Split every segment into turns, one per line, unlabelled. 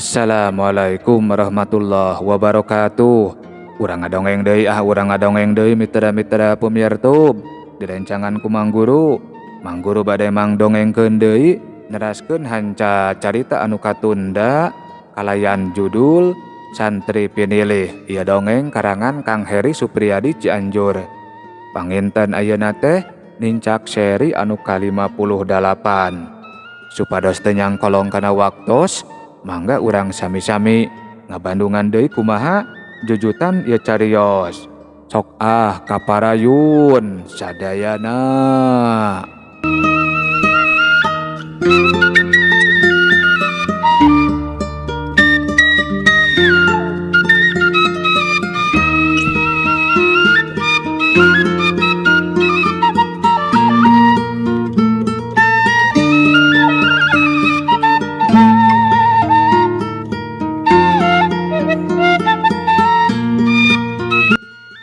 Assalamualaikum warahmatullahi wabarakatuh. Urang ngadongeng deui urang ngadongeng deui mitra-mitra pemirtub. Direncangan ku Mang Guru. Mang Guru bade mangdongengkeun deui neraskeun hanca carita anu katunda kalayan judul Santri Pinilih. Ieu dongeng karangan Kang Heri Supriyadi Cianjur. Panginten ayeuna teh nincak seri anu ka-58. Supados teu nyangkolong kana waktos, mangga urang sami-sami ngabandungan deui kumaha jujutan ieu cariyos. Sok kaparayun sadayana.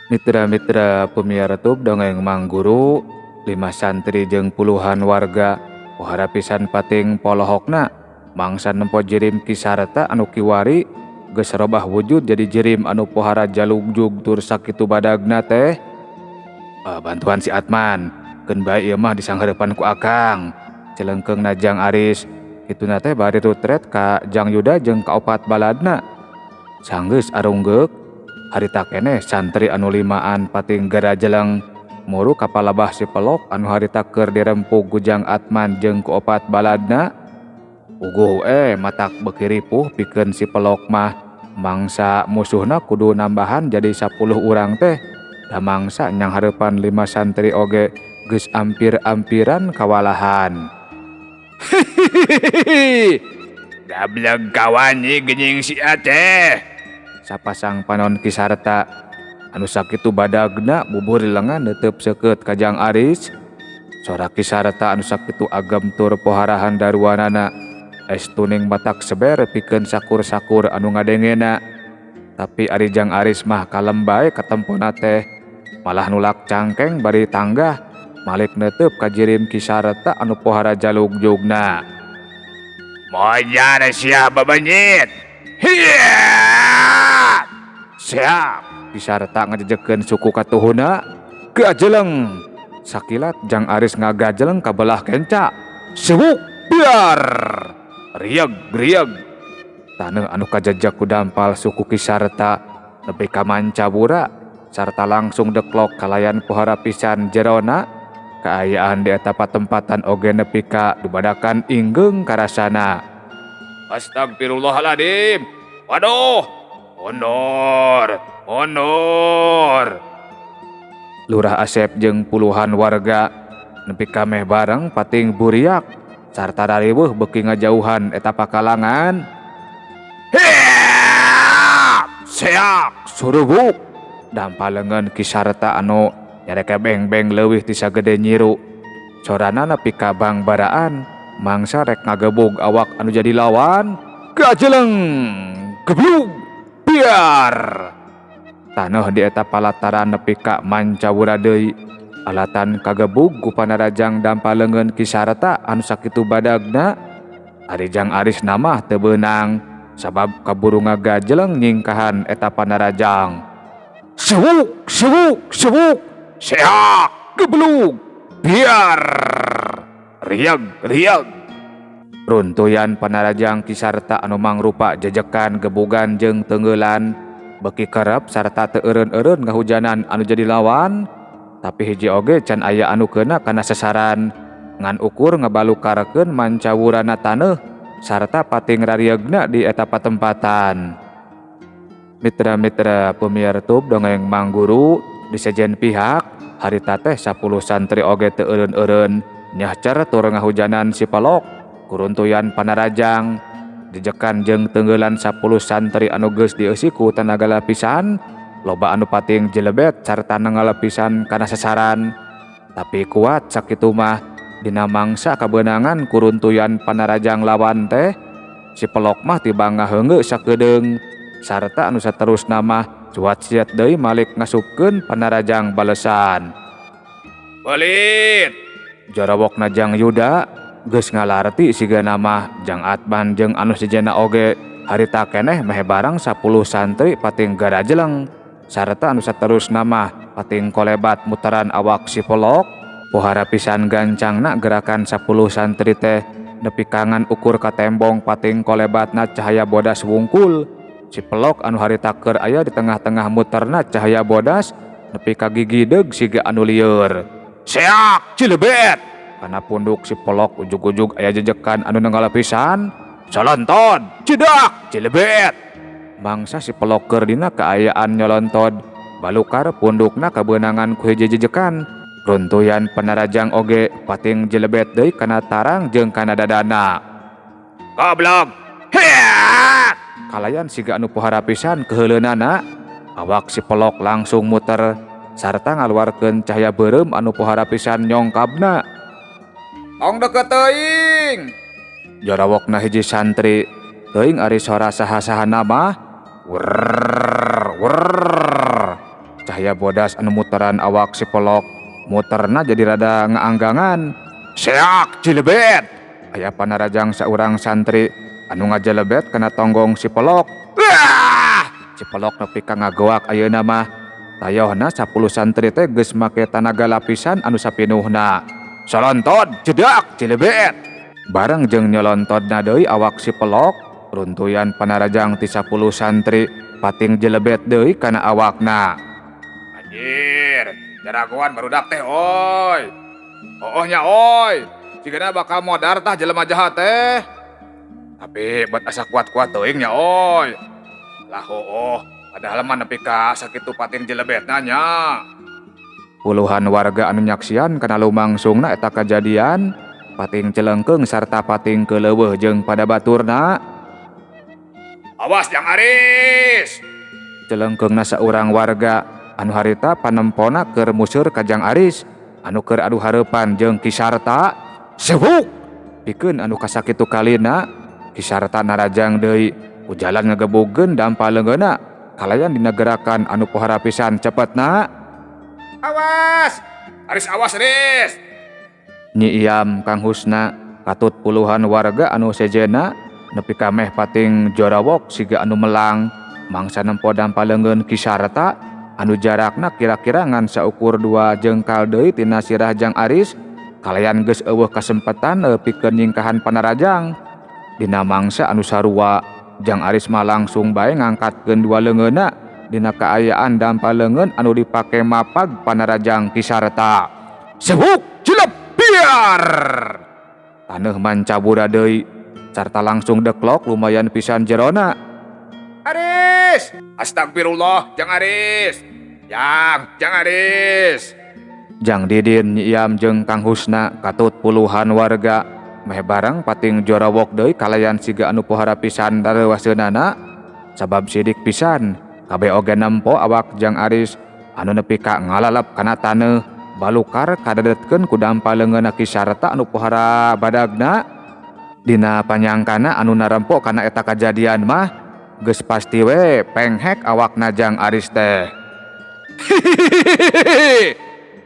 Mitra-mitra pemirtub dongeng Mang Guru, 5 santri jeung puluhan warga pohara pisan pating polohokna mangsa nempo jirim kisarta anu kiwari geus robah wujud jadi jirim anu pohara jalugjug tur sakitu badagna teh. Bantuan si Atman keun bae ieu mah disanghareupan ku Akang, celengkeungna Jang Aris. Kituna teh bari rutret ka Jang Yuda jeung kaopat baladna. Sanggeus arunggeuk harita keneh santri anu 5an pating garajeleng muru kapalabah si pelok anu harita keur dirempug ku Jang Atman jeung ku opat baladna. Uguh matak beuki ripuh pikeun si pelok mah mangsa musuhna kudu nambahan jadi 10 urang teh. Da mangsa nyang hareupan 5 santri oge geus ampir-ampiran kawalahan. Dableg kawan ieu geuning si teh. Sapasang panon kisarta anu sakitu badagna bubur lengan neuteup seukeut ka Jang Aris. Sora kisarta anu sakitu agem tur pohara handaruanana estuning matak seber pikeun sakur-sakur anu ngadengena. Tapi ari Jang Aris mah kalem bae katempona teh, malah nulak cangkeng bari tanggah malik neuteup ka jirim kisarta anu pohara jalugjugna. Mojar sia babanyit. Siap, kisarta ngajejekeun suku katuhuna. Gajeleng. Sakilat Jang Aris ngagajeleng ka belah kenca. Sewuk biar. Rieg. Taneuh anu kajejeg ku dampal suku kisarta nepi ka mancabura sarta langsung deklok kalayan pohara pisan jerona. Kaayaan di eta patempatan oge nepi ka dubadakan inggeung karasana. Astagfirullahaladzim. Waduh, Honor. Lurah Asep jeung puluhan warga nepi ka meh bareng pating buriak sarta dariweuh beuki ngajauhan eta pakalangan. Seak surubuk dampalengeun kisarta anu nyareke beng-beng leuwih ti sagede nyiru. Corana nepi ka bang baraan mangsa rek ngagebug awak anu jadi lawan. Gajeleng geblug biar. Taneuh di eta palataran nepi ka mancawura deui alatan kagebug ku panarajang dampaleungeun kisarta anu sakitu badagna. Ari Jang Aris namah teu beunang sabab kaburu ngagajeleng nyingkahan eta panarajang. Sewuk. Seak geblug biar. Rieg. Runtuyan panarajang kisarta anu mangrupa jejekan gebugan jeung teungeulan beuki kerep sarta teu eureun-eureun ngahujanan anu jadi lawan. Tapi hiji oge can aya anu keuna kana sasaran ngan ukur ngabalukarkeun mancawurana taneuh sarta pating rariegna di eta patempatan. Mitra-mitra pemirtub dongeng Mang Guru, di sejen pihak harita teh 10 santri oge teu eureun-eureun nyahcer tur ngahujanan si pelok. Kuruntuyan panarajang jejekan jeung teungeulan 10 santri anu geus dieusi ku tanaga lapisan loba anu pating jelebet sarta nangalepisan kana sasaran. Tapi kuat sakitu mah dina mangsa kabeunangan kuruntuyan panarajang lawan teh si pelok mah tiba ngaheungeu sakedeung sarta anu saterusna mah cuat siat deui malik ngasupkeun panarajang balesan. Balit jorowokna Jang Yuda geus ngalarti siga nama Jang Atman jeung anu sejenna oge Harita keneh meh barang 10 santri pating garajeleng sarta anu saterus nama pating kolebat mutaran awak si Pelok. Pohara pisan gancangna gerakan 10 santri teh nepi kangan ukur ka tembong pating kolebatna cahaya bodas wungkul. Si Pelok anu harita keur aya di tengah-tengah muterna cahaya bodas nepi ka gigi deug siga anu lieur. Seak Cilebet! Kana punduk si Pelok ujug-ujug aya jejekan anu nenggala pisan. Solontod cedak Cilebet! Mangsa si Pelok keur dina kaayaan nyolontod balukar pundukna kabeunangan ku hiji jejekan. Runtuyan panarajang oge pating jelebet deui kana tarang jeung kana dadana. Goblok! Hiat! Kalayan siga anu pohara pisan keheuleunnana, awak si Pelok langsung muter sarta ngaluarkeun cahaya beureum anu pohara pisan nyongkabna. Ong deukeut teuing! Jorawokna hiji santri, teuing ari sora saha-sahana mah. Wrrrr, wrrrr. Cahaya bodas anu muteran awak si Pelok muterna jadi rada ngaanggangan. Seak Cilebet! Aya panarajang saurang santri anu ngajelebet kana tonggong si Pelok. Wah! Si Pelok nepi ka ngagoak ayeuna mah. Tayohna 10 santri teh geus make tanaga lapisan anu sapinuhna. Solontod cedak Cilebet! Bareng jeung nyolontodna deui awak si Pelok, runtuyan panarajang ti 10 santri pating jelebet deui kana awakna. Anjir, jaragoan barudak teh oi. Oohnya oi. Sigana bakal modar tah jelema jahat teh. Tapi buat asa kuat-kuat teuing nya oi. Lah padahal mah nepi ka sakitu pating jelebetna nya. Puluhan warga anu nyaksian kana lumangsungna eta kajadian pating celengkeung sarta pating keleuweuh jeung pada baturna. Awas Jang Aris! Celengkeungna saurang warga anu harita panempona keur museur ka Jang Aris anu keur adu hareupan jeung Ki Sarta. Sebuk! Pikeun anu kasakitu kalina Ki Sarta narajang deui ku jalan ngagebugkeun dampal leungeunna kalayan dina gerakan anu pohara pisan cepetna. Awas! Aris awas Aris! Nyi Iam Kang Husna katut puluhan warga anu sejena nepi ka meh pating jorawok siga anu melang mangsa nempo dampal leungeun Ki Sarta anu jarakna kira-kira ngan saukur 2 jengkal deui tina sirah Jang Aris kalayan geus eueuh kasempetan pikeun nyingkahan panarajang. Dina mangsa anu sarua Jang Aris mah langsung bae ngangkatkeun 2 leungeunna dina kaayaan dampal leungeun anu dipake mapag panarajang Ki Sarta. Sebuk cilep biar! Taneuh mancabura deui sarta langsung deklok lumayan pisan jerona. Aris! Astagfirullah Jang Aris! Jang Aris! Jang Didin, Nyi Iam jeung Kang Husna katut puluhan warga meh barang pating jorawok deui kalayan siga anu pohara pisan dareuwaseunana sabab sidik pisan kabeh oge nempo awak Jang Aris anu nepi ka ngalalep kana taneuh balukar kadadetkeun ku dampal leungeunna Ki Sarta anu pohara badagna. Dina panyangkana anu narempo kana eta kajadian mah geus pasti we penghek awakna Jang Aris teh.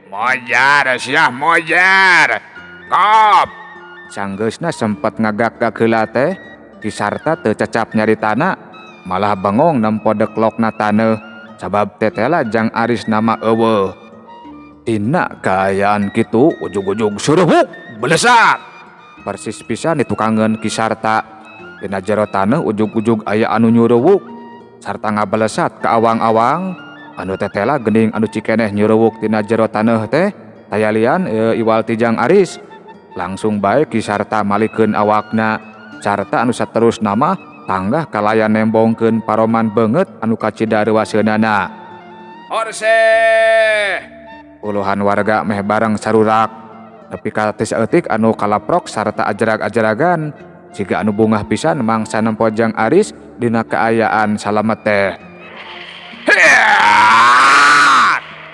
Mojar syah mojar. Kop. Sanggeusna sempet ngagak-gak heula teh Ki Sarta teu cacap nyaritana malah bengong nempo deklokna taneuh sabab tetela Jang Aris nama eueuh. Dina kaayaan kitu ujug-ujug suruhuk belesat. Persis pisan ditukangeun Ki Sarta. Dina jero taneuh ujug-ujug aya anu nyuruwuk sarta ngabelesat ka awang-awang. Anu tetela geuning anu cikeneh nyuruwuk tina jero taneuh teh tayalian iwal ti Jang Aris. Langsung bae Ki Sarta malikeun awakna sarta anu saterusna mah tanggah kalayan nembongkeun paroman beungeut anu kacidareuwaseunana. Orse! Puluhan warga meh bareng sarurak nepi ka teu saeutik anu kalaprok sarta ajarag-ajaragan siga anu bungah pisan mangsa nempo Jang Aris dina kaayaan salamet teh.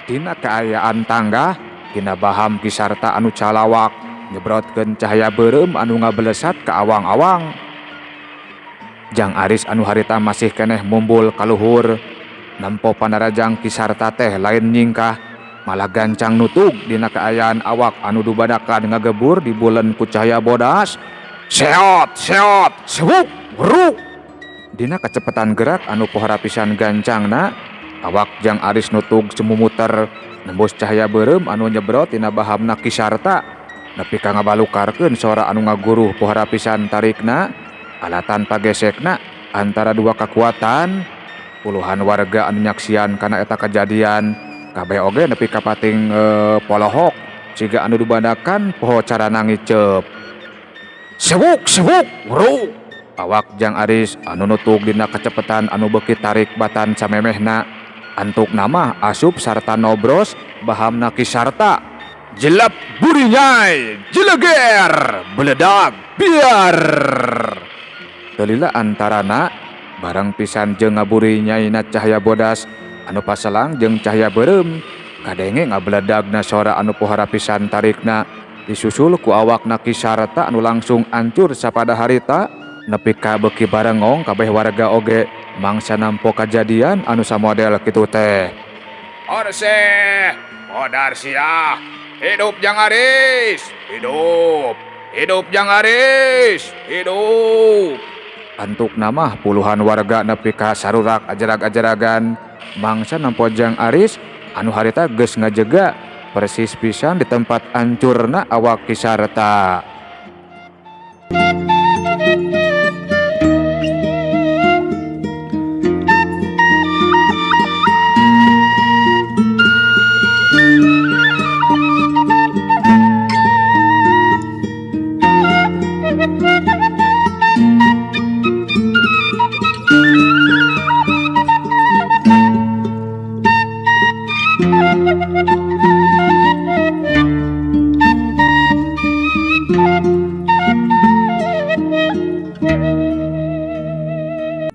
Dina kaayaan tanggah dina baham Ki Sarta anu calawak nyebrotkeun cahaya beureum anu ngabelesat ka awang-awang. Jang Aris anu harita masih keneh mumbul kaluhur nempo panarajang Ki Sarta teh lain nyingkah malah gancang nutug dina kaayaan awak anu dubadakan ngagebur di bulan ku cahaya bodas. Seot sebuk bruk. Dina kecepatan gerak anu pohara pisan gancangna, awak Jang Aris nutug semumuter nembus cahaya beureum anu nyebrot tina bahamna Ki Sarta nepi ka ngabalukarkeun sora anu ngaguruh pohara pisan tarikna. Alatan pagesekna antara dua kekuatan, puluhan warga anu nyaksian kana eta kejadian kabeh oge nepi ka pating polohok siga anu dibadakan poho carana ngicep. Sewuk sewuk bro. Awak Jang Aris anu nutug dina kecepatan anu beuki tarik batan samemehna antuk nama asup sarta nobros bahamna Ki Sarta. Jelap burinyai jeleger beledag biar. Telila antarana barang pisan jeung ngaburinyaina cahaya bodas anu paselang jeung cahaya beureum kadenge ngabeledagna sora anu pohara pisan tarikna disusul ku awakna Ki Sarta anu langsung ancur sapada harita nepi ka beuki barengong kabeh warga oge mangsa nampo kajadian anu samodel kitu teh. Orse modar sia hidup Jang Aris hidup hidup Jang Aris hidup. Antuk nama puluhan warga nepi ka sarurak ajarag-ajaragan mangsa nampo Jang Aris anu harita geus ngajega persis pisan di tempat ancurna awak Ki Sarta.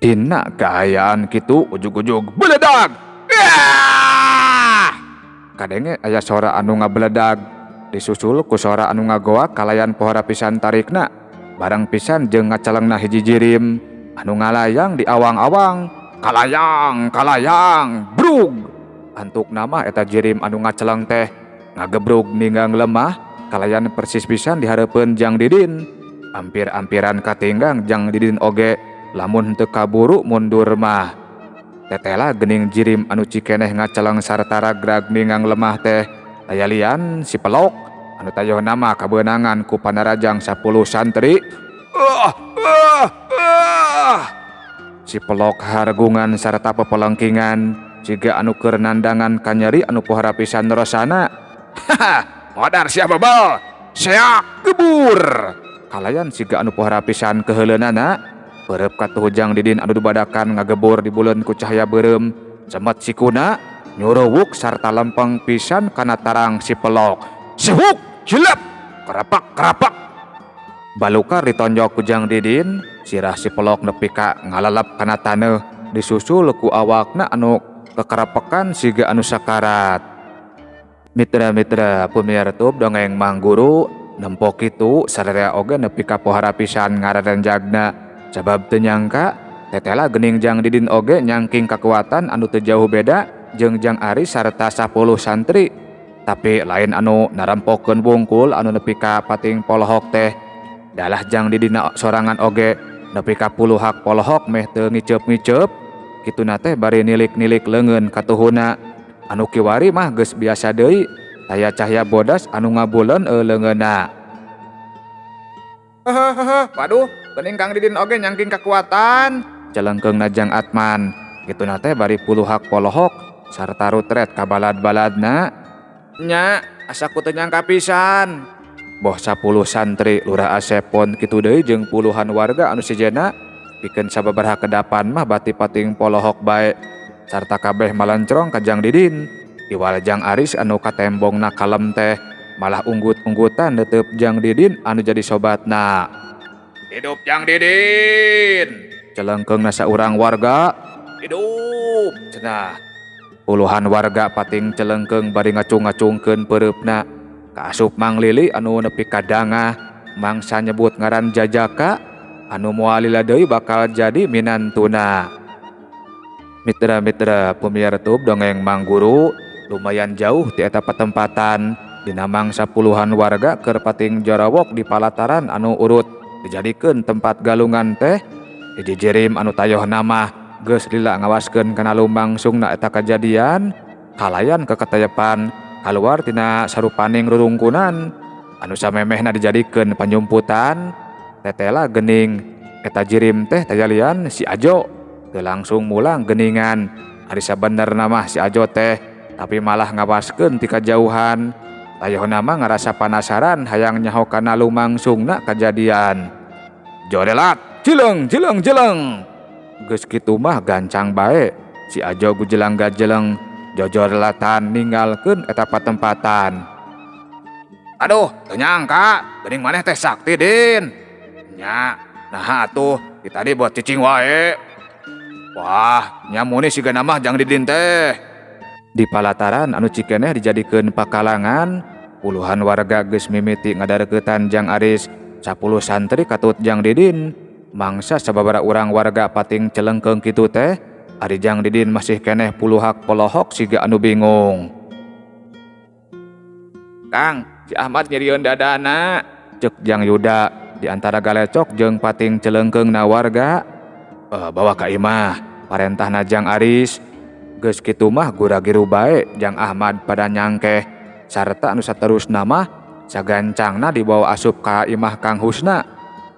Dina kaayaan kitu ujug-ujug beledag. Kadenge aya sora anu ngabeledag disusul ku sora anu ngagoak kalayan pohara pisan tarikna barang pisan jeung ngacalengna hiji jirim anu ngalayang di awang-awang. Kalayang kalayang brug. Antuk nama eta jirim anu ngaceleng teh ngagebrug ninggang lemah kalayan persis pisan dihareupeun Jang Didin. Ampir-ampiran katinggang Jang Didin oge lamun teu kaburu mundur mah. Tetela geuning jirim anu cikeneh ngaceleng sarta ragrag ninggang lemah teh aya lian si Pelok anu tayohna mah kabeunangan ku panarajang 10 santri. Si Pelok hargungan sarta pepelengkingan jiga anu keur nandangan kanyeri anu pohara pisan rosana. Modar sia bebel seak gebur. Kalayan siga anu pohara pisan keheuleunnana Perep katuh Jang Didin anu dibadakan ngagebur di buleun ku cahaya beureum cemet sikuna nyuruwuk sarta lempeng pisan kana tarang si Pelok. Sehuk jelep kerapak kerapak. Balukar ditonjok ku Jang Didin sirah si Pelok nepi ka ngalalap kana taneuh disusul ku awakna anu kekerapekan siga anu sakarat. Mitra-mitra pemirtub dongeng Mang Guru nempo kitu sadaya oge nepi ka pohara pisan ngararenjagna. Sabab teu nyangka tetela geuning Jang Didin oge nyangking kekuatan anu teu jauh beda jeung Jang Aris sarta 10 santri. Tapi lain anu narampokeun wungkul anu nepi ka pating polohok teh. Dalah Jang Didin sorangan oge nepi ka puluhak polohok meh teu ngiceup-ngiceup. Kituna teh bari nilik-nilik leungeun katuhuna. Anu kiwari mah geus biasa deui. Aya cahya bodas anu ngabuleun leungeunna. Waduh, geuning Kang Didin oge nyangking kekuatan. Celengkeungna Jang Atman. Kituna teh bari puluhak polohok sarta rutret ka balad-baladna. Nya, asa ku teu nyangka pisan. Boh 10 santri Lurah Asepon kitu deui jeung puluhan warga anu sejena pikeun sababaraha kedapan mah bati pating polohok bae sarta kabeh malencrong ka Jang Didin. Iwal Jang Aris anu katembongna kalem teh malah unggut-unggutan netep Jang Didin anu jadi sobatna. Hidup Jang Didin. Celengkeungna saurang warga. Hidup cenah. Puluhan warga pating celengkeung bari ngacung-ngacungkeun peureupna. Kaasup Mang Lili anu nepi ka dangah mangsa nyebut ngaran Jajaka anu moal lila deui bakal jadi minantuna. Mitra-mitra pemirtub dongeng Mang Guru lumayan jauh ti eta patempatan dina mangsa puluhan warga keur pating jorawok di palataran anu urut dijadikeun tempat galungan teh hiji jirim anu tayohna mah geus lila ngawaskeun kana lumangsungna eta kajadian, kalayan keketayepan kaluar tina sarupaning rurungkunan anu samemehna dijadikeun panyumputan. Tetela geuning eta jirim teh tayalian si Ajo teu langsung mulang geuningan ari sabenerna mah si Ajo teh, tapi malah ngawaskeun ti kajauhan. Tayohna mah ngarasa panasaran hayang nyaho kana lumangsungna kajadian. Jorelat, jeleng jeleng jeleng. Geus kitu mah gancang bae si Ajo gujelang gajeleng jojorelatan ninggalkeun eta patempatan. Aduh, teu nyangka geuning maneh teh sakti Din. Nya, nah atuh kita tadi buat cicing wae. Wah, nyamuni sigana mah jang Didin teh. Di palataran anu cikeneh dijadikeun pakalangan, puluhan warga geus mimiti ngadareukeutan Jang Aris 10 santri katut Jang Didin. Mangsa sababaraha urang warga pating celengkeung kitu teh, ari Jang Didin masih keneh puluhak polohok siga anu bingung. Kang, si Ahmad nyerieun dadana, ceuk Jang Yuda di antara galecok jeung pating celengkeungna warga. Bawa ka imah, parentahna Jang Aris. Geus kitu mah gura-giru bae Jang Ahmad pada nyangkeh, sarta anu saterusna mah sagancangna dibawa asup ka imah Kang Husna.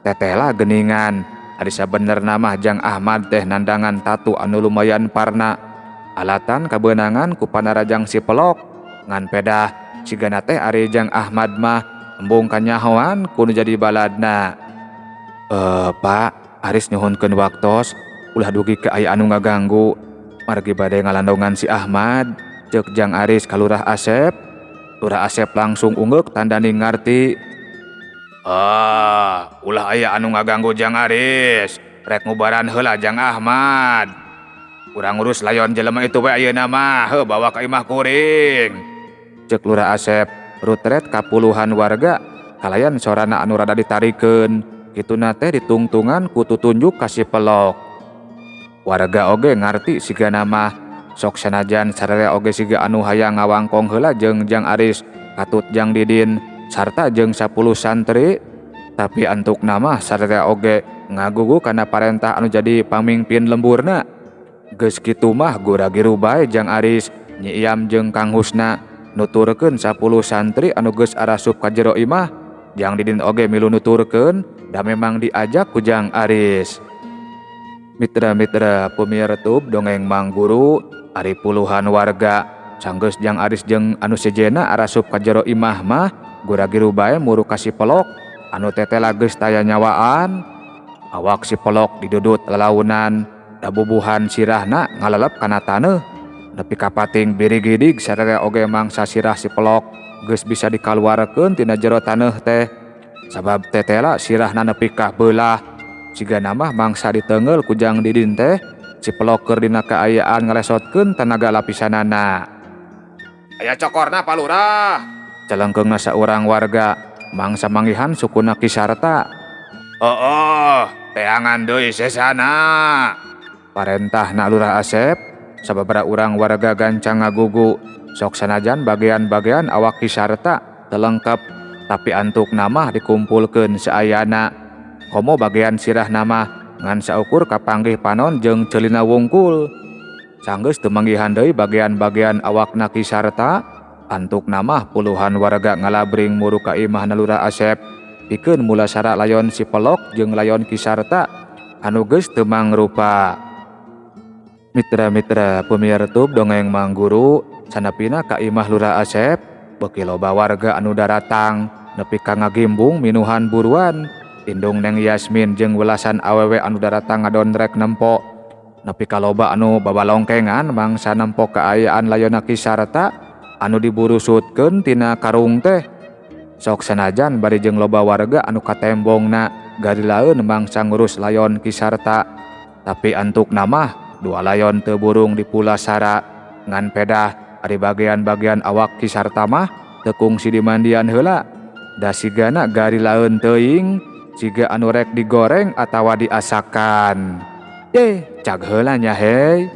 Tetehlah geuningan ari sabenerna mah Jang Ahmad teh nandangan tatu anu lumayan parna, alatan kabeunangan ku panarajang si Pelok. Ngan pedah sigana teh ari Jang Ahmad mah embung kanyahoan kudu jadi baladna. Pak, Aris nyuhunkeun waktos, ulah dugi ke aya anu ngaganggu, margi bade ngalandongan si Ahmad, ceuk Jang Aris ka Lurah Asep. Lurah Asep langsung ungeuk tandani ngarti. Ulah aya anu ngaganggu Jang Aris, rek ngubaran heula Jang Ahmad. Urang ngurus layon jelema itu we ayeuna mah, heuh bawa ka imah kuring, ceuk Lurah Asep. Rutret ka puluhan warga, kalayan sorana anu rada ditarikeun, kituna teh ditungtungan ku tutunjuk ka si Pelok. Warga oge ngarti sigana mah sok sanajan sararea oge siga anu hayang ngawangkong heula jeung Jang Aris katut Jang Didin sarta jeung 10 santri, tapi antukna mah sararea oge ngagugu kana parentah anu jadi pamingpin lemburna. Geus kitu mah gura-giru bae Jang Aris, Nyi Iyam jeung Kang Husna nuturkeun 10 santri anu geus arasup ka jero imah. Jang Didin oge milu nuturkeun da memang diajak ku Jang Aris. Mitra-mitra pemirtub dongeng Mang Guru, ari puluhan warga sanggeus Jang Aris jeung anu sejena arasup ka jero imah mah gura-giru bae muru ka si Pelok anu tetela geus taya nyawaan. Awak si Pelok didudut lalaunan, da bubuhan sirahna ngalalep kana taneuh. Nepi ka pating birigidig sararea oge mangsa sirah si Pelok geus bisa dikaluarkeun tina jero taneuh teh. Sabab tetela sirahna nepi ka beulah, sigana mah mangsa diteungeul ku Jang Didin teh, si Pelok keur dina kaayaan ngalesotkeun tenaga lapisanana. Aya cokorna Pak Lurah, celengkeungna saurang warga, mangsa manggihan sukuna Kisarta. Teangan deui sesana, parentahna Lurah Asep. Sababaraha urang warga gancang ngagugu, sok sanajan bagean-bagean awak Kisarta teu lengkep, tapi antukna mah dikumpulkeun saayana. Komo bagean sirahna mah ngan saukur kapanggih panon jeung ceulina wungkul. Sanggeus teu manggihan deui bagean-bagean awakna Kisarta, antukna mah puluhan warga ngalabring muru ka imahna Lurah Asep pikeun mulasara layon si Pelok jeung layon Kisarta anu geus teu mangrupa. Mitra-mitra pemirtub dongeng Mang Guru, sanapina ka imah Lurah Asep, beuki loba warga anu daratang nepi ka ngagimbung minuhan buruan. Indung Neng Yasmin jeung welasan awewe anu daratang ngadondrek nempo. Nepi ka loba anu babalongkengan mangsa nempo kaayaan layonna Kisarta anu diburu sutkeun tina karung teh. Sok sanajan bari jeung loba warga anu katembongna garilaeun mangsa ngurus layon Kisarta, tapi antukna mah 2 layon teu burung dipulasara. Ngan pedah ari bagean-bagean awak Kisarta mah teu kungsi dimandian heula, da sigana garilaeun teuing siga anu rek digoreng atawa diasakan. Cag heula nya hei.